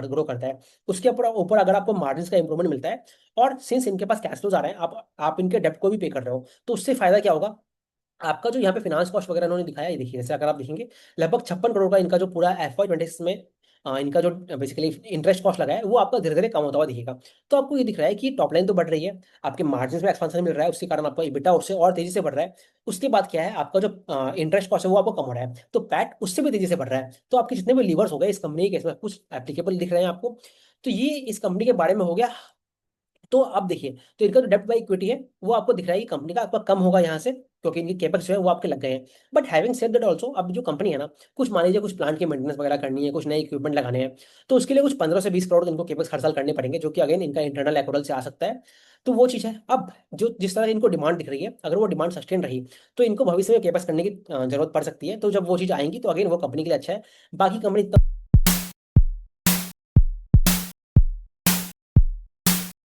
Grow करता है, उसके ऊपर ऊपर अगर आपको मार्जिन का इंप्रूवमेंट मिलता है, और सिंस इनके पास कैश फ्लोज आ रहे हैं, आप इनके डेप्ट को भी पे कर रहे हो, तो उससे फायदा क्या होगा, आपका जो यहाँ पे फाइनेंस कॉस्ट वगैरह उन्होंने दिखाया है, देखिए जैसे अगर आप देखेंगे लगभग 56 करोड़ का इनका जो पूरा FY 26 में इनका जो बेसिकली इंटरेस्ट कॉस्ट लगा है, वो आपका धीरे धीरे कम होता हुआ दिखेगा। तो आपको ये दिख रहा है कि टॉप लाइन तो बढ़ रही है, आपके मार्जिन में एक्सपेंशन मिल रहा है, उसके कारण आपका EBITDA उससे और तेजी से बढ़ रहा है। उसके बाद क्या है, आपका जो इंटरेस्ट कॉस्ट है वो आपको कम हो रहा है, तो पैट उससे भी तेजी से बढ़ रहा है। तो आपके जितने भी लीवर्स हो गए इस कंपनी के, इसमें कुछ एप्लीकेबल दिख रहे हैं आपको। तो ये इस कंपनी के बारे में हो गया। तो अब देखिए, तो इनका जो डेप्ट बाई इक्विटी है वो आपको दिख रहा है कि कंपनी का आपका कम होगा यहाँ से, क्योंकि इनकी कैपेक्स जो है वो आपके लग गए हैं। But having said that also, अब जो कंपनी है ना, कुछ मान लीजिए कुछ प्लांट की मेंटेनेंस वगैरह करनी है, कुछ नए इक्विपमेंट लगाने हैं, तो उसके लिए कुछ 15 से 20 करोड़ इनको कैपेक्स हर साल करने पड़ेंगे, जो कि अगेन इनका इंटरनल एक्रूवल से आ सकता है। तो वो चीज़ है। अब जो जिस तरह से इनको डिमांड दिख रही है, अगर वो डिमांड सस्टेन रही, तो इनको भविष्य में कैपेक्स करने की जरूरत पड़ सकती है। तो जब वो चीज़ आएंगी तो अगेन वो कंपनी के लिए अच्छा है। बाकी कंपनी